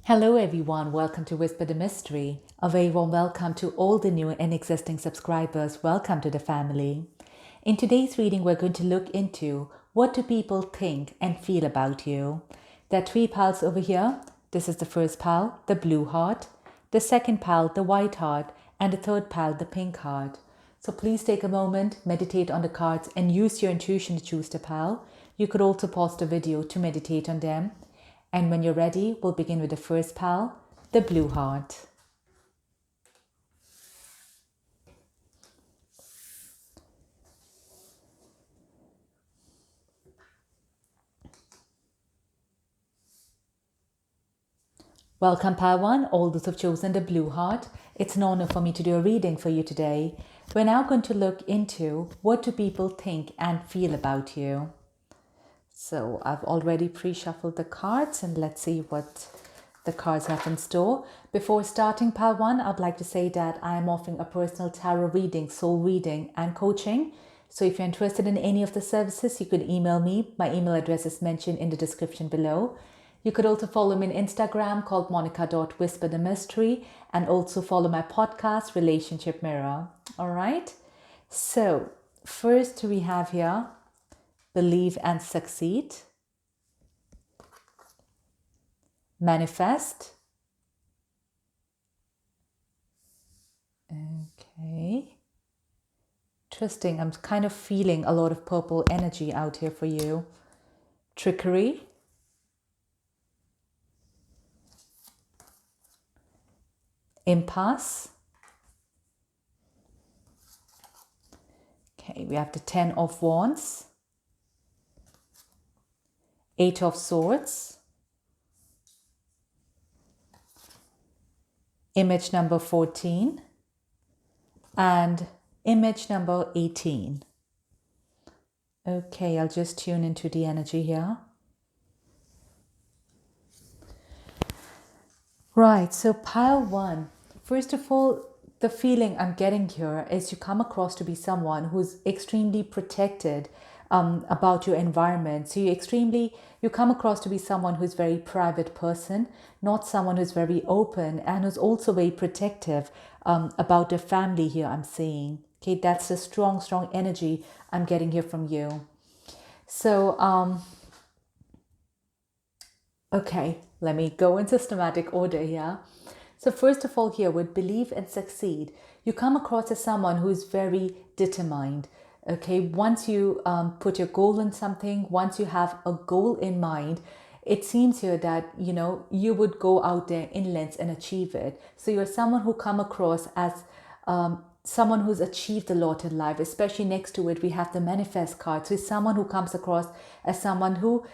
Hello everyone, welcome to Whisper the Mystery. A very warm welcome to all the new and existing subscribers. Welcome to the family. In today's reading, we're going to look into what do people think and feel about you. There are three piles over here. This is the first pile, the blue heart, the second pile, the white heart, and the third pile, the pink heart. So please take a moment, meditate on the cards, and use your intuition to choose the pile. You could also pause the video to meditate on them. And when you're ready, we'll begin with the first pile, the blue heart. Welcome pile 1, all those who've chosen the blue heart. It's an honor for me to do a reading for you today. We're now going to look into what do people think and feel about you. So I've already pre-shuffled the cards and let's see what the cards have in store. Before starting pile 1, I'd like to say that I am offering a personal tarot reading, soul reading and coaching. So if you're interested in any of the services, you could email me. My email address is mentioned in the description below. You could also follow me on Instagram called monica.whisperthemystery and also follow my podcast, Relationship Mirror. All right. So first we have here, believe and succeed, manifest, okay, interesting, I'm kind of feeling a lot of purple energy out here for you, trickery, impasse, okay, we have the 10 of Wands, 8 of Swords, image number 14, and image number 18. Okay, I'll just tune into the energy here. Right, so pile 1. First of all, the feeling I'm getting here is you come across to be someone who's extremely protected about your environment. So you come across to be someone who's very private person, not someone who's very open and who's also very protective about their family here, I'm seeing. Okay, that's a strong energy I'm getting here from you. So, okay, let me go in systematic order here. So first of all here, with believe and succeed, you come across as someone who is very determined. Okay, once you put your goal in something, once you have a goal in mind, it seems here that, you would go out there in lengths and achieve it. So you're someone who come across as someone who's achieved a lot in life, especially next to it, we have the manifest card. So it's someone who comes across as someone who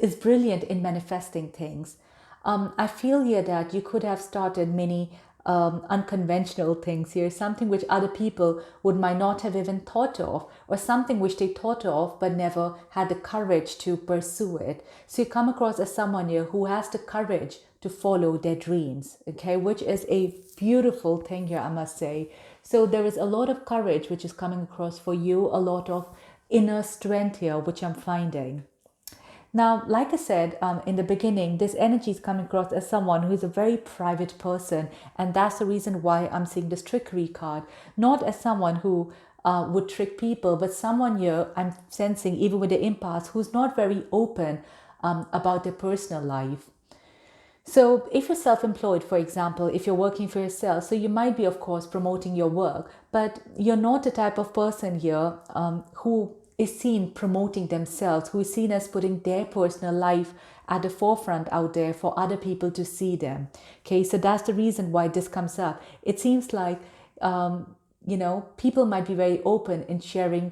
is brilliant in manifesting things. I feel here that you could have started many unconventional things here, something which other people might not have even thought of, or something which they thought of but never had the courage to pursue it. So you come across as someone here who has the courage to follow their dreams, okay, which is a beautiful thing here, I must say. So there is a lot of courage which is coming across for you, a lot of inner strength here, which I'm finding. Now, like I said in the beginning, this energy is coming across as someone who is a very private person. And that's the reason why I'm seeing this trickery card. Not as someone who would trick people, but someone here I'm sensing, even with the impasse, who's not very open about their personal life. So if you're self-employed, for example, if you're working for yourself, so you might be, of course, promoting your work, but you're not the type of person here who is seen promoting themselves, who is seen as putting their personal life at the forefront out there for other people to see them. Okay, so that's the reason why this comes up. It seems like, people might be very open in sharing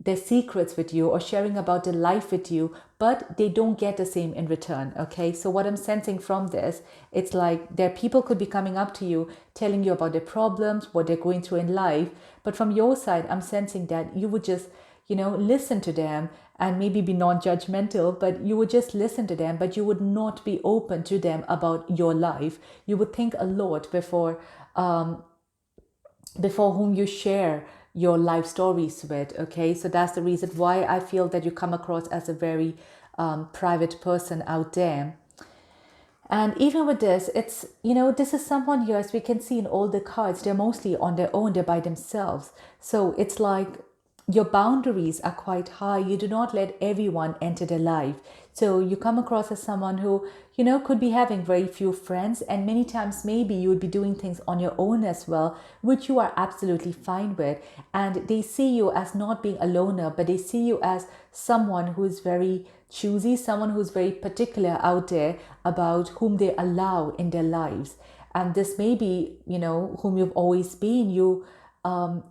their secrets with you or sharing about their life with you, but they don't get the same in return. Okay, so what I'm sensing from this, it's like there people could be coming up to you, telling you about their problems, what they're going through in life, but from your side, I'm sensing that you would just, listen to them and maybe be non-judgmental, but you would just listen to them, but you would not be open to them about your life. You would think a lot before whom you share your life stories with. Okay, so that's the reason why I feel that you come across as a very private person out there. And even with this, it's, this is someone here, as we can see in all the cards, they're mostly on their own, they're by themselves. So it's like your boundaries are quite high. You do not let everyone enter their life. So you come across as someone who, could be having very few friends, and many times maybe you would be doing things on your own as well, which you are absolutely fine with. And they see you as not being a loner, but they see you as someone who is very choosy, someone who's very particular out there about whom they allow in their lives. And this may be, whom you've always been.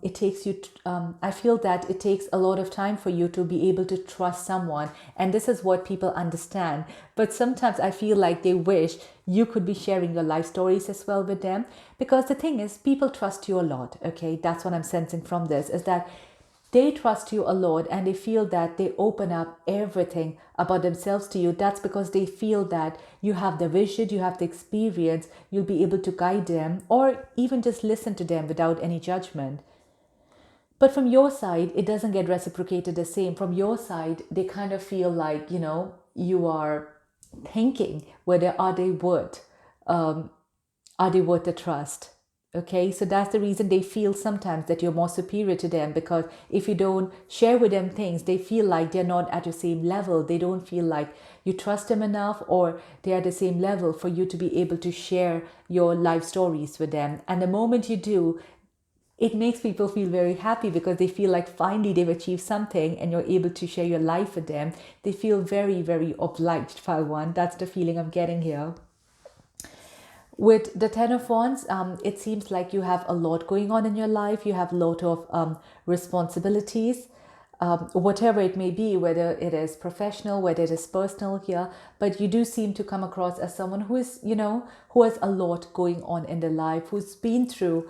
It takes you, I feel that it takes a lot of time for you to be able to trust someone. And this is what people understand. But sometimes I feel like they wish you could be sharing your life stories as well with them. Because the thing is, people trust you a lot. Okay, that's what I'm sensing from this, is that they trust you a lot and they feel that they open up everything about themselves to you. That's because they feel that you have the vision, you have the experience, you'll be able to guide them or even just listen to them without any judgment. But from your side, it doesn't get reciprocated the same. From your side, they kind of feel like, you are thinking whether are they worth the trust? Okay, so that's the reason they feel sometimes that you're more superior to them, because if you don't share with them things, they feel like they're not at your same level. They don't feel like you trust them enough, or they're at the same level for you to be able to share your life stories with them. And the moment you do, it makes people feel very happy because they feel like finally they've achieved something and you're able to share your life with them. They feel very, very obliged, Pile 1. That's the feeling I'm getting here. With the Ten of Wands, it seems like you have a lot going on in your life. You have a lot of responsibilities, whatever it may be, whether it is professional, whether it is personal here. But you do seem to come across as someone who is, who has a lot going on in their life, who's been through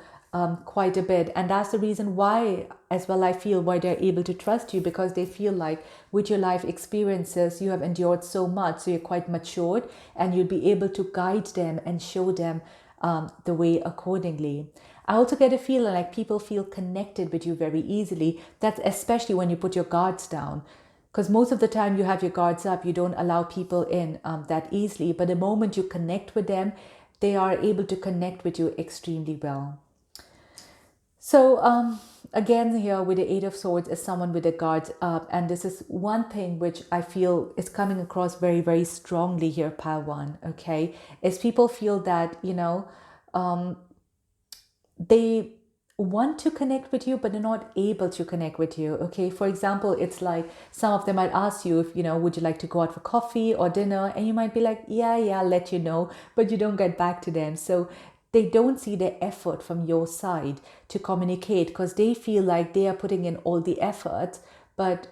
quite a bit. And that's the reason why, as well, I feel why they're able to trust you, because they feel like with your life experiences, you have endured so much. So you're quite matured and you'll be able to guide them and show them the way accordingly. I also get a feeling like people feel connected with you very easily. That's especially when you put your guards down. Because most of the time you have your guards up, you don't allow people in that easily. But the moment you connect with them, they are able to connect with you extremely well. So again, here with the Eight of Swords is someone with the guards up. And this is one thing which I feel is coming across very, very strongly here, Pile 1, okay? Is people feel that, they want to connect with you, but they're not able to connect with you, okay? For example, it's like some of them might ask you if, would you like to go out for coffee or dinner? And you might be like, yeah, I'll let you know, but you don't get back to them. So they don't see the effort from your side to communicate because they feel like they are putting in all the effort, but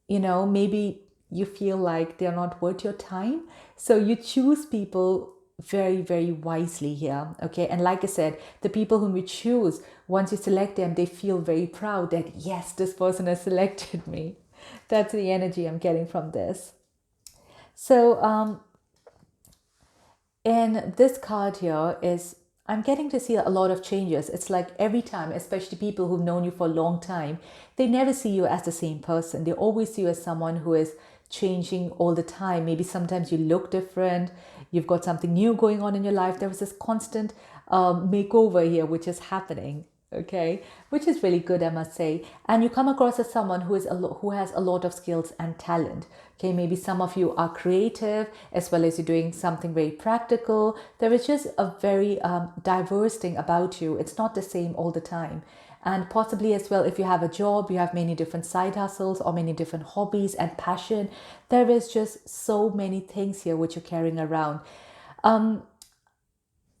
maybe you feel like they're not worth your time. So you choose people very, very wisely here, okay? And like I said, the people whom you choose, once you select them, they feel very proud that yes, this person has selected me. That's the energy I'm getting from this. So and this card here is, I'm getting to see a lot of changes. It's like every time, especially people who've known you for a long time, they never see you as the same person. They always see you as someone who is changing all the time. Maybe sometimes you look different. You've got something new going on in your life. There was this constant makeover here, which is happening. Okay, which is really good, I must say. And you come across as someone who has a lot of skills and talent. Okay, maybe some of you are creative as well as you're doing something very practical. There is just a very diverse thing about you. It's not the same all the time. And possibly as well, if you have a job, you have many different side hustles or many different hobbies and passion. There is just so many things here which you're carrying around.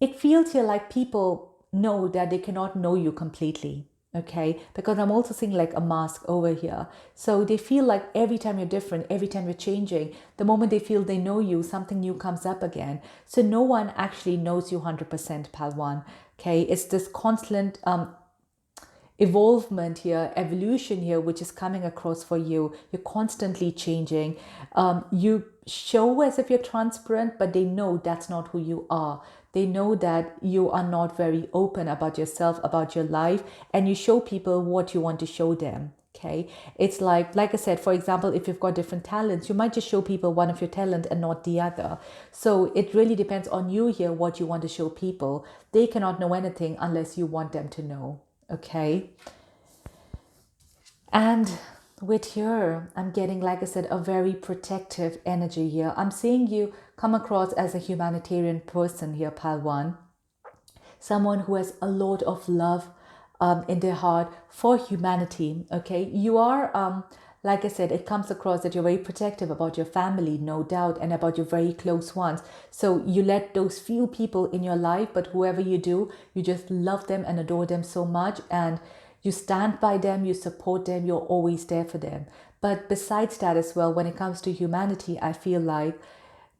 It feels here like people know that they cannot know you completely, okay? Because I'm also seeing like a mask over here. So they feel like every time you're different, every time you're changing, the moment they feel they know you, something new comes up again. So no one actually knows you 100%, Pal 1, okay? It's this constant evolvement here, evolution here, which is coming across for you. You're constantly changing. You show as if you're transparent, but they know that's not who you are. They know that you are not very open about yourself, about your life, and you show people what you want to show them. Okay, it's like I said, for example, if you've got different talents, you might just show people one of your talent and not the other. So it really depends on you here, what you want to show people. They cannot know anything unless you want them to know. Okay. And with here, I'm getting, like I said, a very protective energy here. I'm seeing you come across as a humanitarian person here, pile one. Someone who has a lot of love in their heart for humanity. Okay, you are, like I said, it comes across that you're very protective about your family, no doubt, and about your very close ones. So you let those few people in your life, but whoever you do, you just love them and adore them so much, and you stand by them, you support them, you're always there for them. But besides that as well, when it comes to humanity, I feel like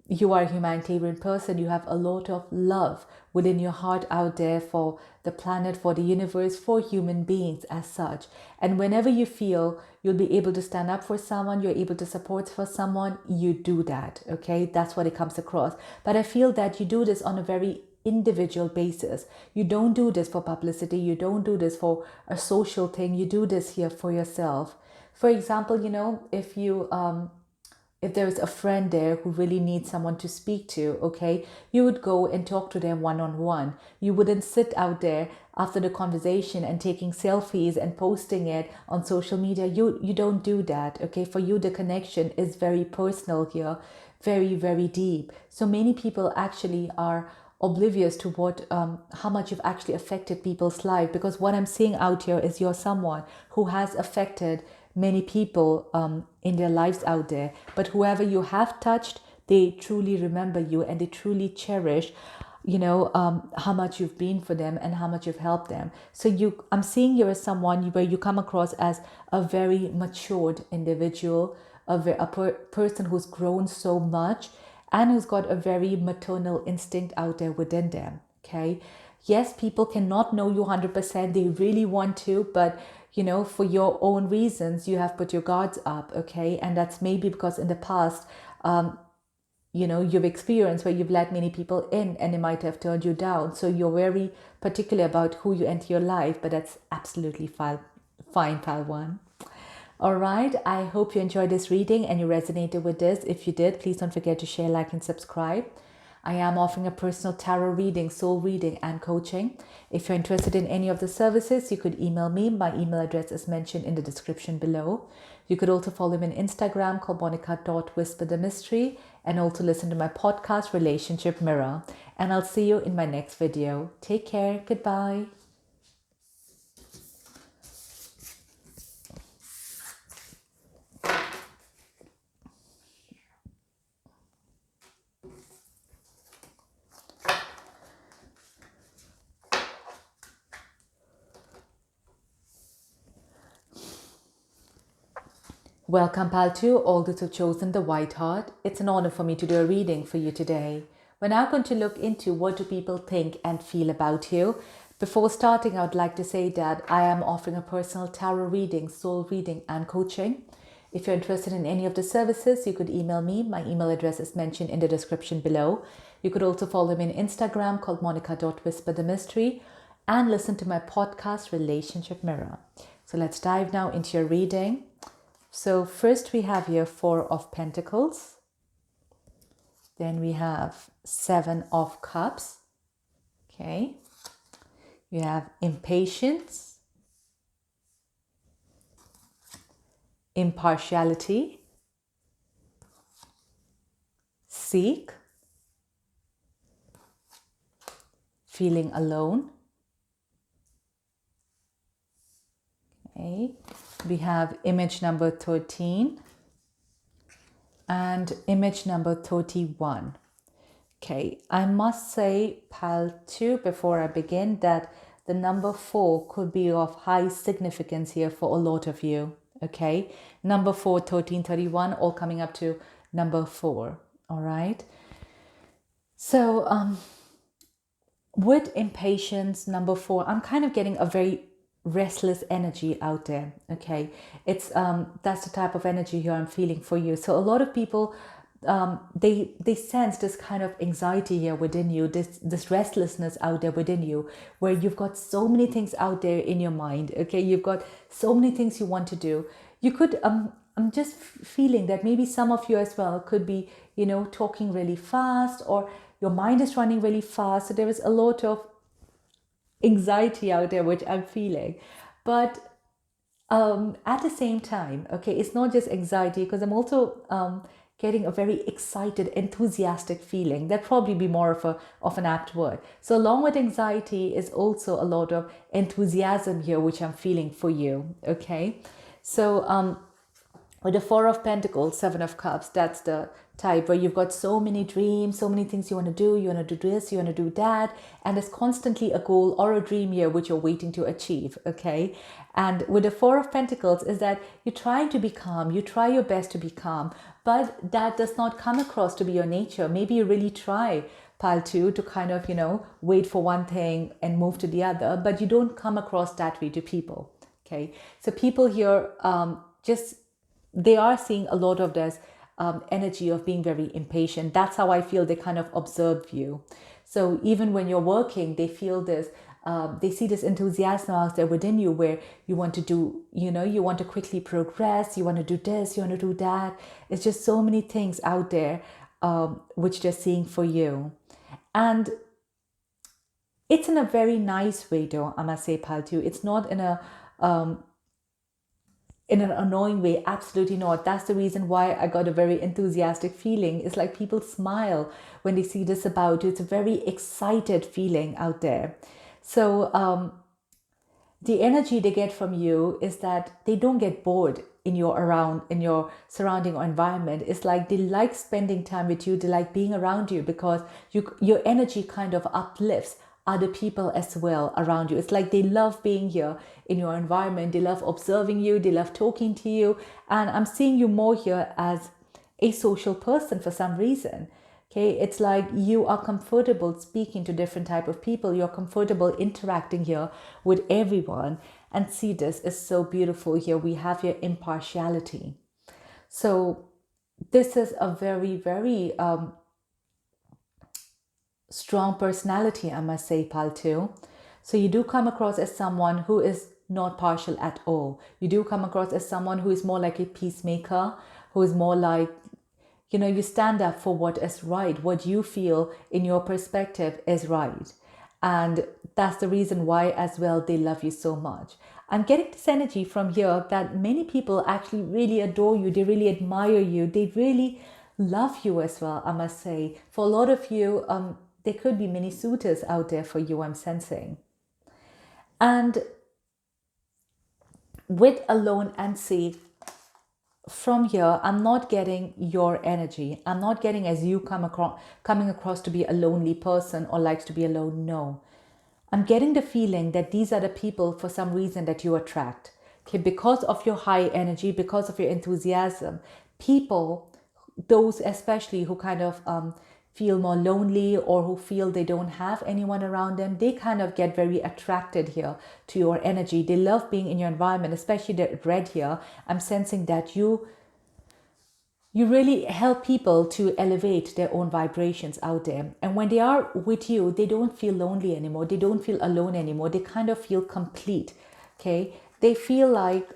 you are a humanitarian person. You have a lot of love within your heart out there for the planet, for the universe, for human beings as such. And whenever you feel you'll be able to stand up for someone, you're able to support for someone, you do that. Okay, that's what it comes across. But I feel that you do this on a very individual basis. You don't do this for publicity. You don't do this for a social thing. You do this here for yourself. For example, if there is a friend there who really needs someone to speak to, okay, you would go and talk to them one-on-one. You wouldn't sit out there after the conversation and taking selfies and posting it on social media. You don't do that, okay? For you, the connection is very personal here, very, very deep. So many people actually are oblivious to what how much you've actually affected people's life, because what I'm seeing out here is you're someone who has affected many people in their lives out there. But whoever you have touched, they truly remember you and they truly cherish how much you've been for them and how much you've helped them. So I'm seeing you as someone where you come across as a very matured individual, person who's grown so much and who's got a very maternal instinct out there within them. Okay, yes, people cannot know you 100%. They really want to, but for your own reasons, you have put your guards up. Okay, and that's maybe because in the past, you've experienced where you've let many people in and they might have turned you down. So you're very particular about who you enter your life, but that's absolutely fine, pile one. All right, I hope you enjoyed this reading and you resonated with this. If you did, please don't forget to share, like, and subscribe. I am offering a personal tarot reading, soul reading, and coaching. If you're interested in any of the services, you could email me. My email address is mentioned in the description below. You could also follow me on Instagram called monica.whisperthemystery, and also listen to my podcast, Relationship Mirror. And I'll see you in my next video. Take care. Goodbye. Welcome, pal, to all those who've chosen the White Heart. It's an honor for me to do a reading for you today. We're now going to look into what do people think and feel about you. Before starting, I would like to say that I am offering a personal tarot reading, soul reading, and coaching. If you're interested in any of the services, you could email me. My email address is mentioned in the description below. You could also follow me on Instagram called monica.whisperthemystery and listen to my podcast, Relationship Mirror. So let's dive now into your reading. So first we have here 4 of Pentacles. Then we have 7 of Cups. Okay. You have impatience, impartiality, seek, feeling alone. Okay. We have image number 13 and image number 31. Okay, I must say, pile 2, before I begin, that the number 4 could be of high significance here for a lot of you. Okay, number 4, 13, 31, all coming up to number 4. All right. So with impatience, number 4, I'm kind of getting a very restless energy out there. Okay, it's that's the type of energy here I'm feeling for you. So a lot of people they sense this kind of anxiety here within you, this restlessness out there within you, where you've got so many things out there in your mind. Okay, you've got so many things you want to do. You could I'm just feeling that maybe some of you as well could be, talking really fast, or your mind is running really fast. So there is a lot of anxiety out there, which I'm feeling. But at the same time, okay, it's not just anxiety, because I'm also getting a very excited, enthusiastic feeling. That'd probably be more of an apt word. So along with anxiety is also a lot of enthusiasm here, which I'm feeling for you. Okay, so with the Four of Pentacles, Seven of Cups, that's the type where you've got so many dreams, so many things you want to do. You want to do this, you want to do that. And there's constantly a goal or a dream here which you're waiting to achieve, okay? And with the Four of Pentacles is that you're trying to be calm. You try your best to be calm, but that does not come across to be your nature. Maybe you really try, pile two, to kind of, wait for one thing and move to the other, but you don't come across that way to people, okay? So people here they are seeing a lot of this energy of being very impatient. That's how I feel they kind of observe you. So even when you're working, they feel this, they see this enthusiasm out there within you, where you want to do, you want to quickly progress, you want to do this, you want to do that. It's just so many things out there which they're seeing for you. And it's in a very nice way, though, I must say, Paltu. It's not in an annoying way. Absolutely not. That's the reason why I got a very enthusiastic feeling. It's like people smile when they see this about you. It's a very excited feeling out there. So the energy they get from you is that they don't get bored in your surrounding or environment. It's like they like spending time with you. They like being around you, because your energy kind of uplifts other people as well around you. It's like they love being here in your environment. They love observing you. They love talking to you. And I'm seeing you more here as a social person for some reason. Okay, it's like you are comfortable speaking to different type of people. You're comfortable interacting here with everyone. And see, this is so beautiful here. We have your impartiality. So this is a very, very strong personality, I must say, Paltu. So you do come across as someone who is not partial at all. You do come across as someone who is more like a peacemaker, who is more like, you stand up for what is right, what you feel in your perspective is right. And that's the reason why as well they love you so much. I'm getting this energy from here that many people actually really adore you. They really admire you. They really love you as well, I must say. For a lot of you, there could be many suitors out there for you, I'm sensing. And with alone and safe, from here, I'm not getting your energy. I'm not getting as you coming across to be a lonely person or likes to be alone. No. I'm getting the feeling that these are the people for some reason that you attract. Okay, because of your high energy, because of your enthusiasm, people, those especially who kind of feel more lonely or who feel they don't have anyone around them, they kind of get very attracted here to your energy. They love being in your environment, especially the red here. I'm sensing that you really help people to elevate their own vibrations out there. And when they are with you, they don't feel lonely anymore. They don't feel alone anymore. They kind of feel complete. Okay. They feel lively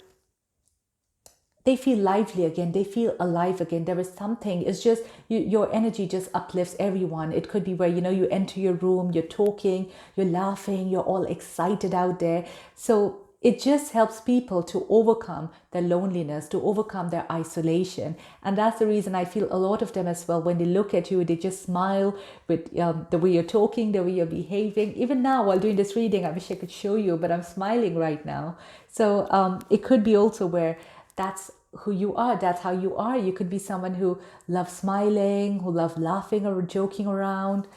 again. They feel alive again. There is something, it's just your energy just uplifts everyone. It could be where, you enter your room, you're talking, you're laughing, you're all excited out there. So it just helps people to overcome their loneliness, to overcome their isolation. And that's the reason I feel a lot of them as well, when they look at you, they just smile with the way you're talking, the way you're behaving. Even now, while doing this reading, I wish I could show you, but I'm smiling right now. So it could be also where that's who you are, that's how you are. You could be someone who loves smiling, who loves laughing or joking around.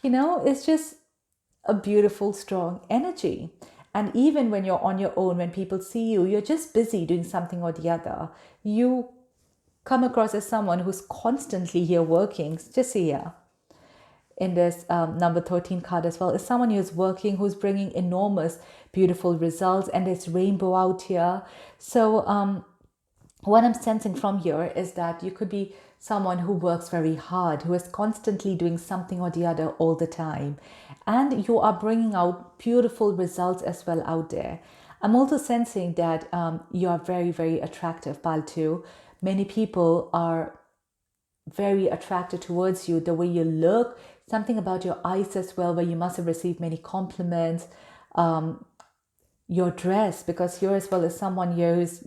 It's just a beautiful, strong energy. And even when you're on your own, when people see you, you're just busy doing something or the other. You come across as someone who's constantly here working, just here. In this number 13 card as well, is someone who's working, who's bringing enormous, beautiful results. And there's rainbow out here. So what I'm sensing from here is that you could be someone who works very hard, who is constantly doing something or the other all the time. And you are bringing out beautiful results as well out there. I'm also sensing that you are very, very attractive, Paltu. Many people are very attracted towards you, the way you look, something about your eyes as well, where you must have received many compliments. Your dress, because you're as well as someone here who's,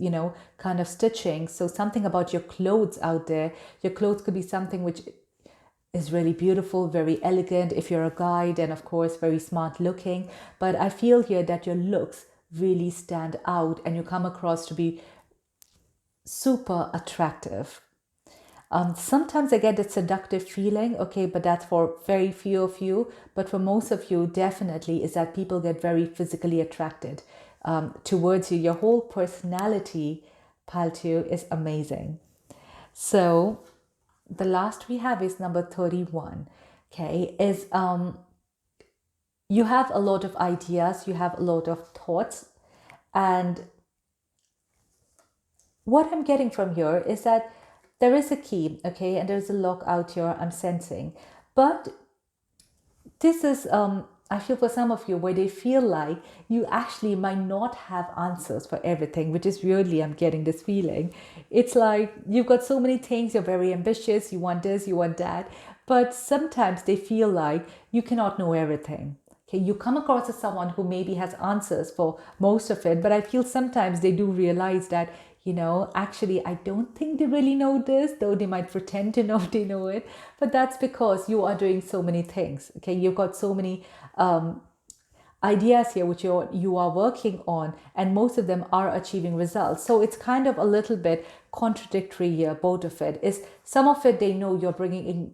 kind of stitching. So something about your clothes out there. Your clothes could be something which is really beautiful, very elegant. If you're a guy, then of course, very smart looking. But I feel here that your looks really stand out and you come across to be super attractive. Sometimes I get a seductive feeling, okay, but that's for very few of you. But for most of you, definitely is that people get very physically attracted towards you. Your whole personality, Paltu, is amazing. So the last we have is number 31, okay, is you have a lot of ideas, you have a lot of thoughts, and what I'm getting from here is that there is a key, okay, and there's a lock out here I'm sensing. But this is, I feel for some of you where they feel like you actually might not have answers for everything, which is weirdly, I'm getting this feeling. It's like you've got so many things, you're very ambitious, you want this, you want that, but sometimes they feel like you cannot know everything. Okay, you come across as someone who maybe has answers for most of it, but I feel sometimes they do realize that, actually, I don't think they really know this, though they might pretend to know they know it. But that's because you are doing so many things. Okay, you've got so many ideas here which you are working on, and most of them are achieving results. So it's kind of a little bit contradictory here. Both of it is, some of it they know you're bringing in,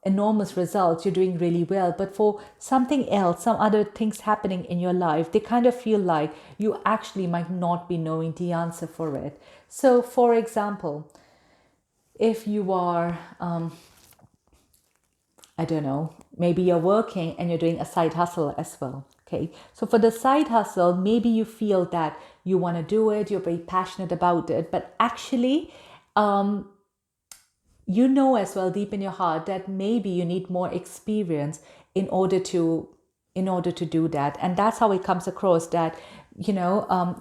enormous results, you're doing really well, but for something else, some other things happening in your life, they kind of feel like you actually might not be knowing the answer for it. So for example, if you are I don't know, maybe you're working and you're doing a side hustle as well. Okay, so for the side hustle, maybe you feel that you want to do it, you're very passionate about it, but actually as well deep in your heart that maybe you need more experience in order to do that. And that's how it comes across that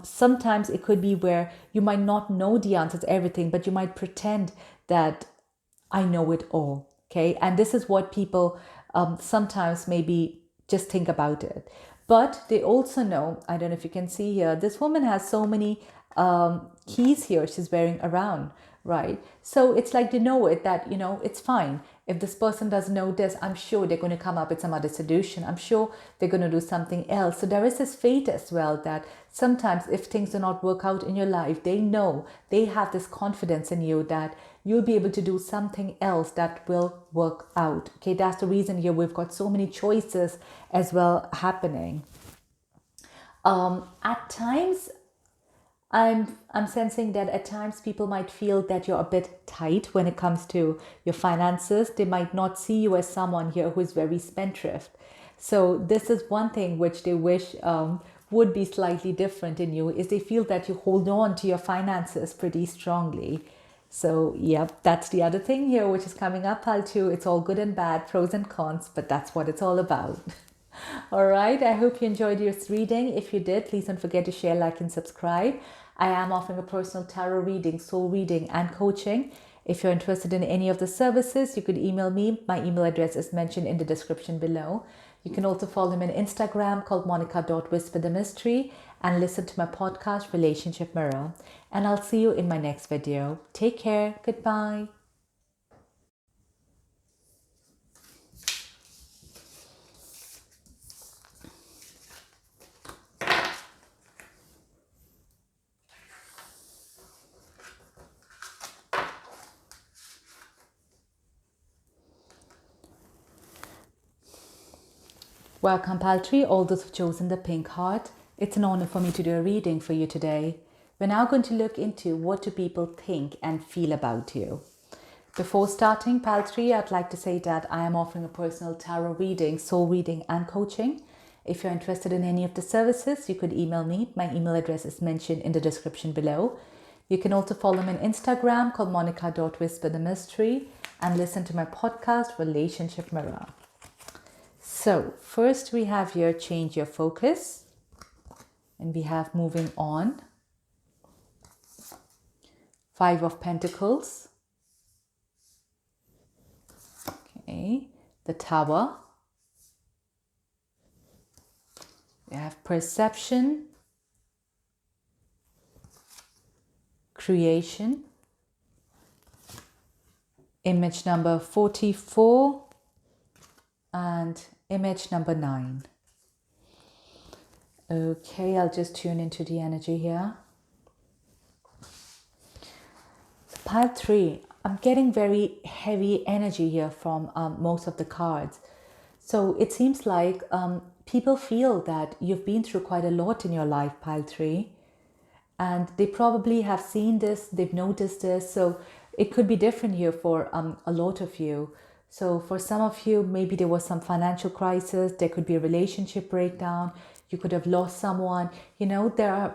sometimes it could be where you might not know the answers to everything, but you might pretend that I know it all. Okay, and this is what people sometimes maybe just think about it. But they also know, I don't know if you can see here, this woman has so many keys here she's wearing around, right? So it's like they know it, that, it's fine. If this person doesn't know this, I'm sure they're going to come up with some other solution. I'm sure they're going to do something else. So there is this faith as well that sometimes if things do not work out in your life, they know, they have this confidence in you that you'll be able to do something else that will work out. Okay, that's the reason here we've got so many choices as well happening. At times, I'm sensing that at times people might feel that you're a bit tight when it comes to your finances. They might not see you as someone here who is very spendthrift. So this is one thing which they wish would be slightly different in you, is they feel that you hold on to your finances pretty strongly. So yep, that's the other thing here which is coming up, Paltu. It's all good and bad, pros and cons, but that's what it's all about. All right, I hope you enjoyed this reading. If you did, please don't forget to share, like, and subscribe. I am offering a personal tarot reading, soul reading, and coaching. If you're interested in any of the services, you could email me. My email address is mentioned in the description below. You can also follow me on Instagram called monica.whisperthemystery and listen to my podcast, Relationship Mirror. And I'll see you in my next video. Take care. Goodbye. Welcome, Paltry, all those who've chosen the pink heart. It's an honor for me to do a reading for you today. We're now going to look into what do people think and feel about you. Before starting, Paltry, I'd like to say that I am offering a personal tarot reading, soul reading, and coaching. If you're interested in any of the services, you could email me. My email address is mentioned in the description below. You can also follow me on Instagram called monica.whisperthemystery and listen to my podcast, Relationship Mirror. So first we have here change your focus, and we have moving on. 5 of Pentacles. Okay, the Tower. We have perception, creation, image number 44, and image number 9. Okay, I'll just tune into the energy here. So pile 3, I'm getting very heavy energy here from most of the cards. So it seems like people feel that you've been through quite a lot in your life, pile 3. And they probably have seen this, they've noticed this. So it could be different here for a lot of you. So for some of you, maybe there was some financial crisis, there could be a relationship breakdown, you could have lost someone. You know,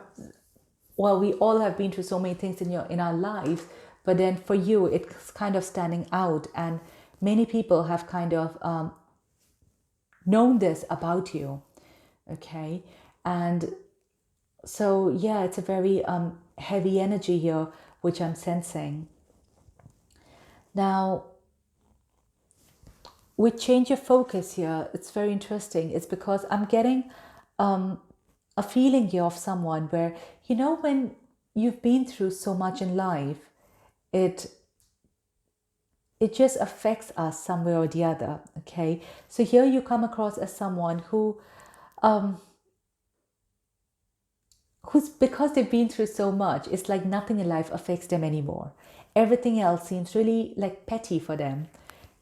we all have been through so many things in our lives, but then for you, it's kind of standing out, and many people have kind of known this about you. Okay, and so yeah, it's a very heavy energy here, which I'm sensing. Now, with change of focus here, it's very interesting. It's because I'm getting a feeling here of someone where, you know, when you've been through so much in life, it just affects us some way or the other. Okay, so here you come across as someone who's, because they've been through so much, it's like nothing in life affects them anymore. Everything else seems really like petty for them.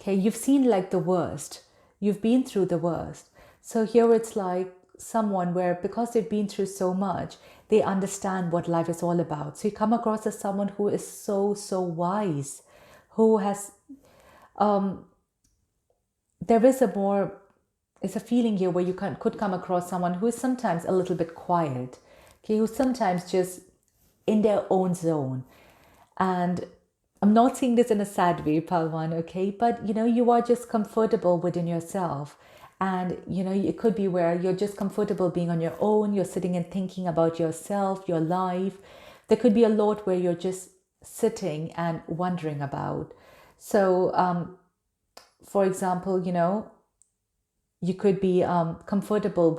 Okay, you've seen like the worst, you've been through the worst. So here it's like someone where, because they've been through so much, they understand what life is all about. So you come across as someone who is so wise, who has there is it's a feeling here where you could come across someone who is sometimes a little bit quiet, okay, who's sometimes just in their own zone. And I'm not saying this in a sad way, Palwan, okay, but you know, you are just comfortable within yourself. And you know, it could be where you're just comfortable being on your own, you're sitting and thinking about yourself, your life. There could be a lot where you're just sitting and wondering about. So for example, you know, you could be comfortable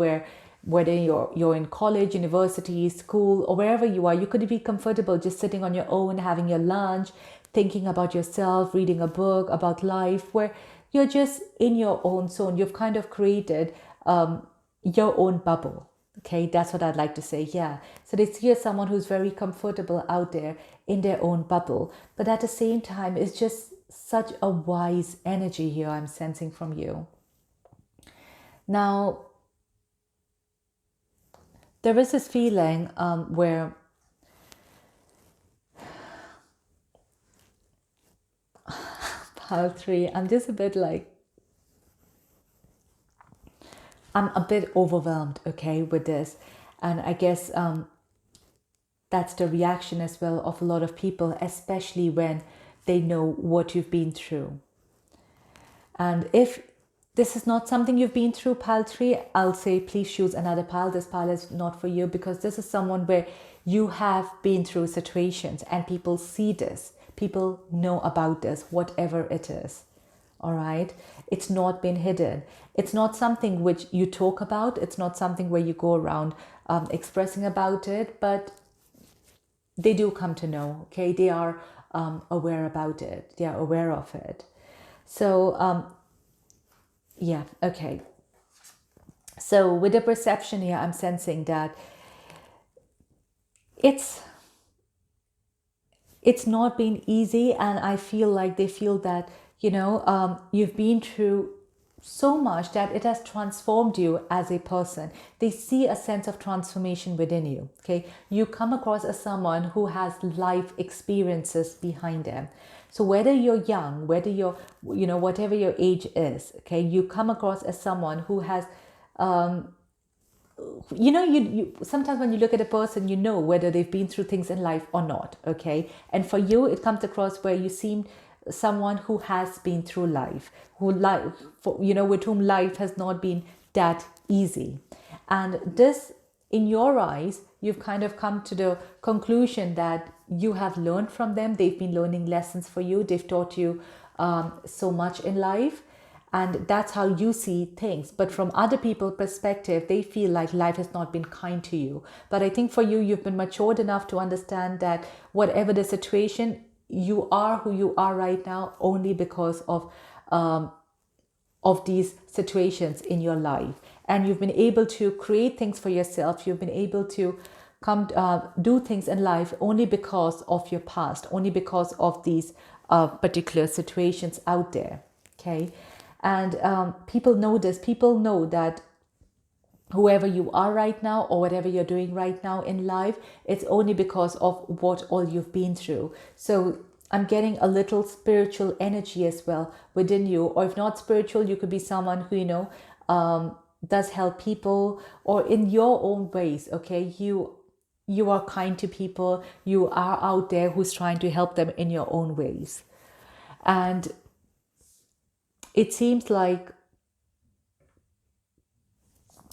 whether you're in college, university, school, or wherever you are, you could be comfortable just sitting on your own, having your lunch, thinking about yourself, reading a book about life, where you're just in your own zone. You've kind of created your own bubble. Okay, that's what I'd like to say. Yeah. So they see as someone who's very comfortable out there in their own bubble, but at the same time, it's just such a wise energy here I'm sensing from you. Now, there is this feeling where pile 3, I'm just a bit like, I'm a bit overwhelmed, okay, with this. And I guess that's the reaction as well of a lot of people, especially when they know what you've been through. And if this is not something you've been through, pile 3, I'll say please choose another pile. This pile is not for you, because this is someone where you have been through situations and people see this. People know about this, whatever it is. All right. It's not been hidden. It's not something which you talk about. It's not something where you go around expressing about it, but they do come to know. Okay. They are aware about it. They are aware of it. So, yeah. Okay. So with the perception here, I'm sensing that it's not been easy, and I feel like they feel that, you know, you've been through so much that it has transformed you as a person. They see a sense of transformation within you. Okay, you come across as someone who has life experiences behind them. So whether you're young, whether you're, you know, whatever your age is, okay, you come across as someone who has you sometimes when you look at a person, you know whether they've been through things in life or not. Okay. And for you, it comes across where you seem someone who has been through life, who life, with whom life has not been that easy. And this, in your eyes, you've kind of come to the conclusion that you have learned from them. They've been learning lessons for you. They've taught you so much in life. And that's how you see things. But from other people's perspective, they feel like life has not been kind to you. But I think for you, you've been matured enough to understand that whatever the situation, you are who you are right now only because of these situations in your life. And you've been able to create things for yourself. You've been able to do things in life only because of your past, only because of these particular situations out there. Okay. And people know this. People know that whoever you are right now or whatever you're doing right now in life, it's only because of what all you've been through. So I'm getting a little spiritual energy as well within you. Or if not spiritual, you could be someone who, does help people, or in your own ways. Okay. You are kind to people. You are out there who's trying to help them in your own ways. And it seems like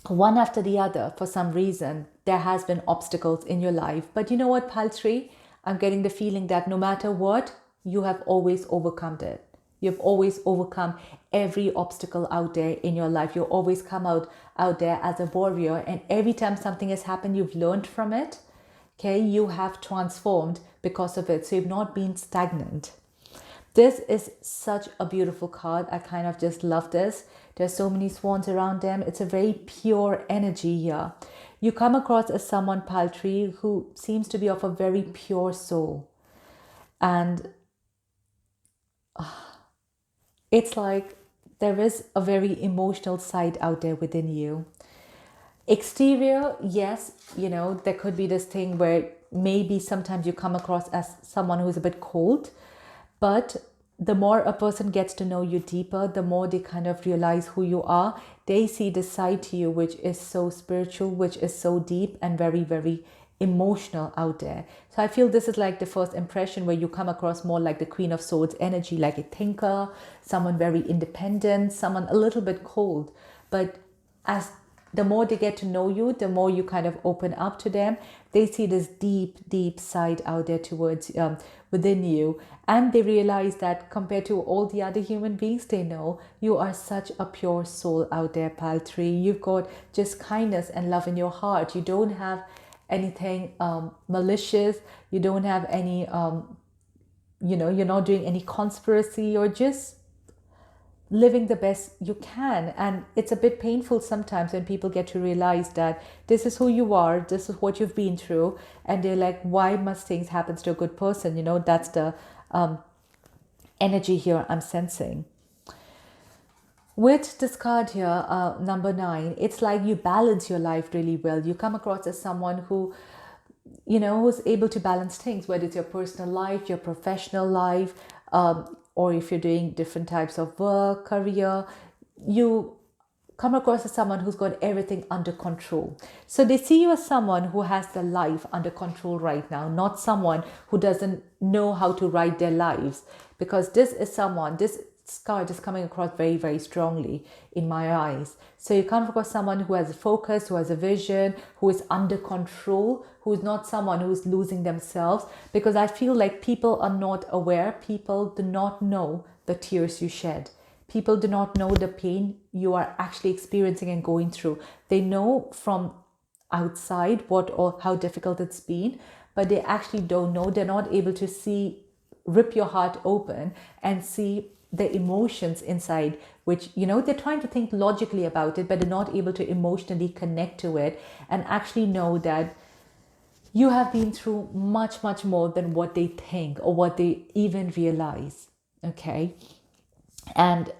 one after the other, for some reason, there has been obstacles in your life. But you know what, Paltry? I'm getting the feeling that no matter what, you have always overcome it. You've always overcome every obstacle out there in your life. You always come out there as a warrior. And every time something has happened, you've learned from it. Okay, you have transformed because of it. So you've not been stagnant. This is such a beautiful card. I kind of just love this. There's so many swans around them. It's a very pure energy here. You come across as someone, Paltry, who seems to be of a very pure soul. And it's like there is a very emotional side out there within you. Exterior, yes, there could be this thing where maybe sometimes you come across as someone who's a bit cold. But the more a person gets to know you deeper, the more they kind of realize who you are. They see the side to you which is so spiritual, which is so deep and very, very emotional out there. So I feel this is like the first impression where you come across more like the Queen of Swords energy, like a thinker, someone very independent, someone a little bit cold. But as the more they get to know you, the more you kind of open up to them. They see this deep, deep side out there towards within you. And they realize that compared to all the other human beings they know, you are such a pure soul out there, Paltry. You've got just kindness and love in your heart. You don't have anything malicious. You don't have any, you're not doing any conspiracy. You're just living the best you can. And it's a bit painful sometimes when people get to realize that this is who you are, this is what you've been through, and they're like, why must things happen to a good person? That's the energy here I'm sensing. With this card here, number 9, it's like you balance your life really well. You come across as someone who who's able to balance things, whether it's your personal life, your professional life, or if you're doing different types of work, career, you come across as someone who's got everything under control. So they see you as someone who has their life under control right now, not someone who doesn't know how to write their lives. Because this card is coming across very, very strongly in my eyes. So you come across someone who has a focus, who has a vision, who is under control, who is not someone who is losing themselves. Because I feel like people are not aware. People do not know the tears you shed. People do not know the pain you are actually experiencing and going through. They know from outside what or how difficult it's been, but they actually don't know. They're not able to rip your heart open and see the emotions inside, which, they're trying to think logically about it, but they're not able to emotionally connect to it and actually know that you have been through much, much more than what they think or what they even realize. Okay. And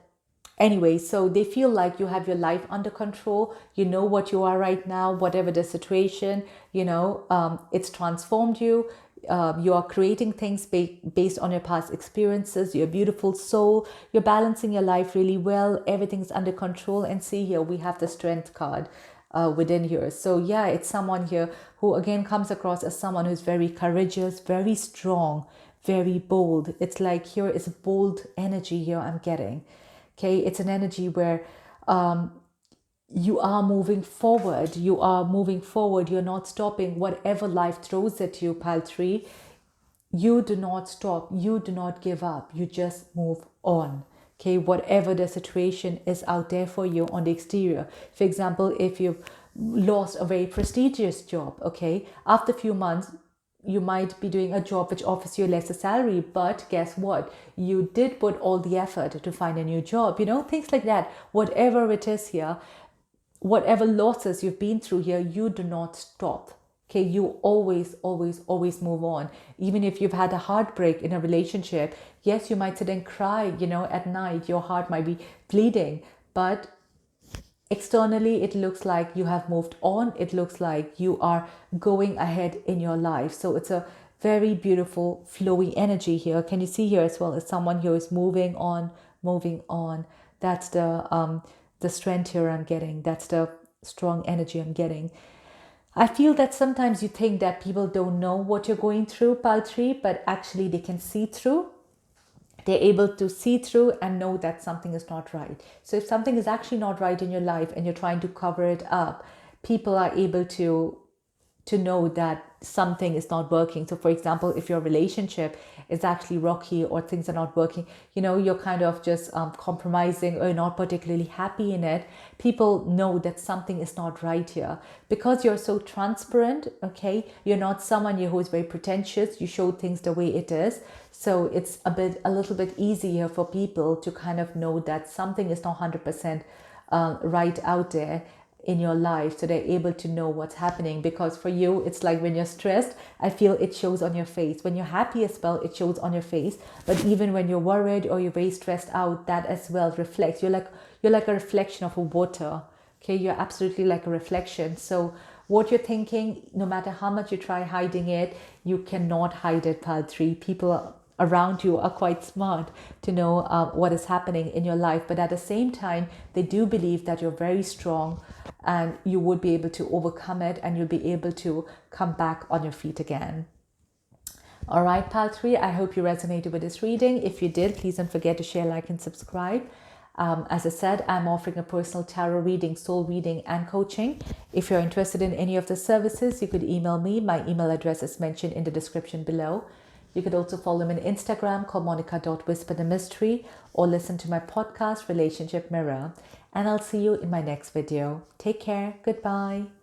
anyway, so they feel like you have your life under control. You know what you are right now, whatever the situation, it's transformed you. You are creating things based on your past experiences. You're a beautiful soul. You're balancing your life really well. Everything's under control. And see here, we have the Strength card. within here. So yeah, it's someone here who again comes across as someone who's very courageous, very strong, very bold. It's like here is a bold energy here I'm getting. Okay, it's an energy where you are moving forward. You are moving forward. You're not stopping. Whatever life throws at you, pile 3, you do not stop. You do not give up. You just move on. Okay, whatever the situation is out there for you on the exterior. For example, if you've lost a very prestigious job, okay, after a few months, you might be doing a job which offers you lesser salary, but guess what? You did put all the effort to find a new job, things like that. Whatever it is here, whatever losses you've been through here, you do not stop. Okay, you always, always, always move on. Even if you've had a heartbreak in a relationship, yes, you might sit and cry, at night, your heart might be bleeding, but externally, it looks like you have moved on. It looks like you are going ahead in your life. So it's a very beautiful, flowy energy here. Can you see here as well as someone who is moving on, moving on? That's the strength here I'm getting. That's the strong energy I'm getting. I feel that sometimes you think that people don't know what you're going through, pile 3, but actually they can see through. They're able to see through and know that something is not right. So if something is actually not right in your life and you're trying to cover it up, people are able to know that something is not working. So for example, if your relationship is actually rocky or things are not working, you're kind of just compromising or not particularly happy in it, people know that something is not right here. Because you're so transparent, okay, you're not someone who is very pretentious, you show things the way it is. So it's a little bit easier for people to kind of know that something is not 100% right out there in your life, so they're able to know what's happening. Because for you, it's like when you're stressed, I feel it shows on your face. When you're happy as well, it shows on your face. But even when you're worried or you're very stressed out, that as well reflects. You're like a reflection of a water. Okay, you're absolutely like a reflection. So what you're thinking, no matter how much you try hiding it, you cannot hide it, pile 3. People around you are quite smart to know what is happening in your life, but at the same time they do believe that you're very strong and you would be able to overcome it and you'll be able to come back on your feet again. All right, pile 3, I hope you resonated with this reading. If you did, please don't forget to share, like, and subscribe. As I said, I'm offering a personal tarot reading, soul reading, and coaching. If you're interested in any of the services, you could email me. My email address is mentioned in the description below. You could also follow me on Instagram called monica.whisperthemystery, or listen to my podcast, Relationship Mirror. And I'll see you in my next video. Take care. Goodbye.